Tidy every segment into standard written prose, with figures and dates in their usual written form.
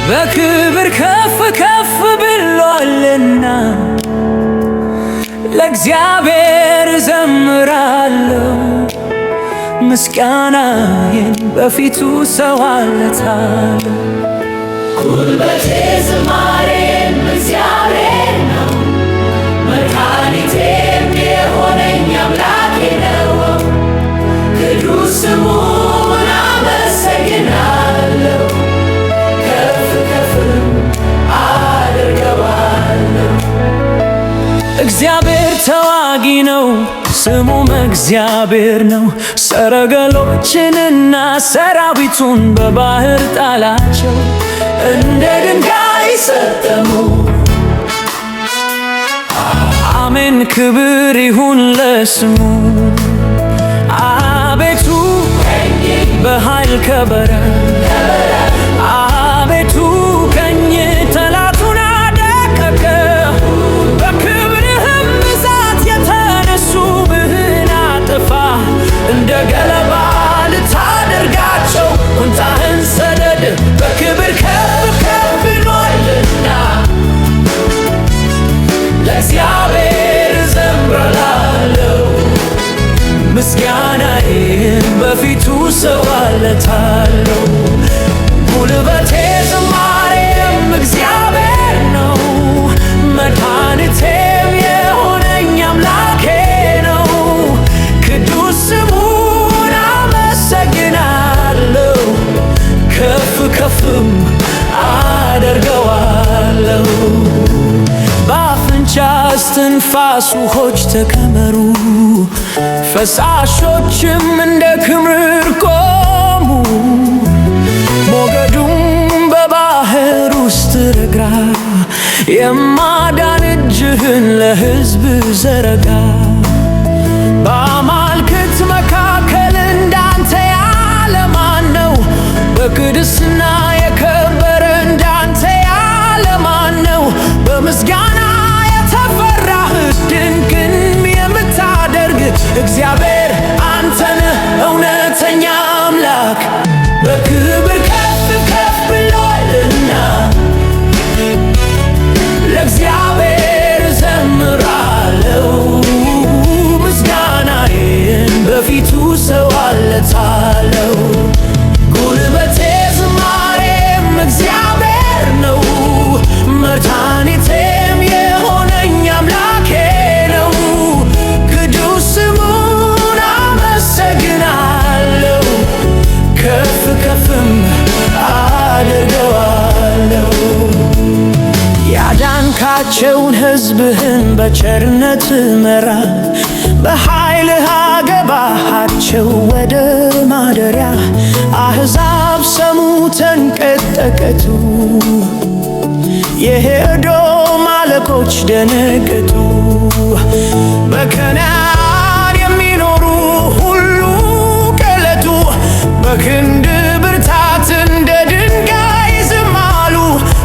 በክብር ከፍ ከፍ ብሏልና ለእግዚአብሔር እዘምራለሁ። ምስጋናዬን በፊቱ ሰዋለታለሁ። ጉልበቴ ዝማሬም እግዚአብሔር ነው፣ መድኃኒቴም የሆነኝ አምላኬ ነው። ቅዱስ ስሙን አመሰግናለሁ፣ ከፍ ከፍም አደርገዋለሁ። እግዚአብሔር ተዋጊ ነው፣ ስሙም እግዚአብሔር ነው። ሰረገሎችንና ሰራዊቱን በባህር ጣላቸው፣ እንደ ድንጋይ ሰጠሙ። አሜን፣ ክብር ይሁን ለስሙ። አቤቱ በኃይል ከበረ፣ አቤቱ ቀኝ ጠላቱን አደቀቀ። በክብርህም ብዛት የተነሱብህን አጥፋ፣ እንደ ገለባ ልታደርጋቸው ቁጣህን ሰደድ። በክብር ከፍ ከፍ ብሏልና ለእግዚአብሔር እዘምራለሁ። ምስጋናዬን በፊቱ ሰዋለታለሁ። ጉልበቴ ዝማሬም እግዚአብሔር ነው፣ መድኃኒቴም የሆነኝ አምላኬ ነው። ቅዱስ ስሙን አመሰግናለሁ፣ ከፍ ከፍም አደርገዋለሁ። በአፍንጫ እስትንፋስ ውኆች ተከመሩ፣ ፈሳሾችም እንደ ክምር ቆሙ። ሞገዱም በባህር ውስጥ ረግራ፣ የማዳን እጅህን ለሕዝብ ዘረጋ። በአማልክት መካከል እንዳንተ ያለ ማን ነው? በቅድስና የከበረ እንዳንተ ያለ ማን ነው? በምስጋና የተፈራህ ድንቅን የምታደርግ እግዚአብሔር አንተን እውነተኛ አምላክ። በክብር ከፍ ከፍ ብሏልና ለእግዚአብሔር እዘምራለሁ። ምስጋናዬን በፊቱ ሰዋለታለሁ። ጉልበቴ ዝማሬም እግዚአብሔር ነው፣ መድኃኒቴም የሆነኝ አምላኬ ነው። ቅዱስ ስሙን አመሰግናለሁ፣ ከፍ ከፍም አደርገዋለሁ። ያዳንካቸውን ሕዝብህን በቸርነት ምራ፣ በኃይልህ አገባሃቸው ወደ ማደሪያ። አሕዛብ ሰሙ ተንቀጠቀጡ፣ የኤዶም አለቆች ደነገጡ። በከነዓን የሚኖሩ ሁሉ ቀለጡ፣ በክንድ ብርታት እንደ ድንጋይ ዝም አሉ።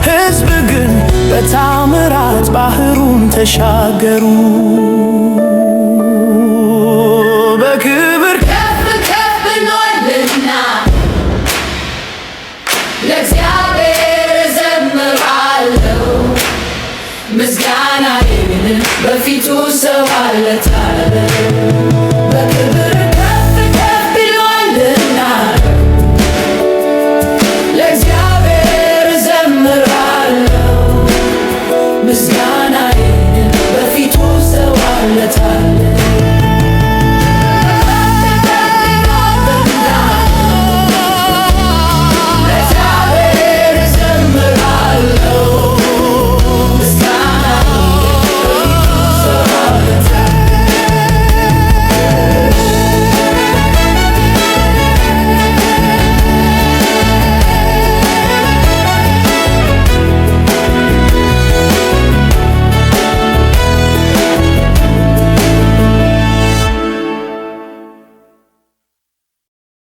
ሕዝብ ግን በታምራት ባህሩን ተሻገሩ። በክብር ከፍ ከፍ ብሏልና ለእግዚአብሔር እዘምራለሁ። ምስጋናዬን በፊቱ ሰዋለታለሁ። በክብር ከፍ ከፍ ብሏልና ለእግዚአብሔር እዘምራለሁ። ምስጋና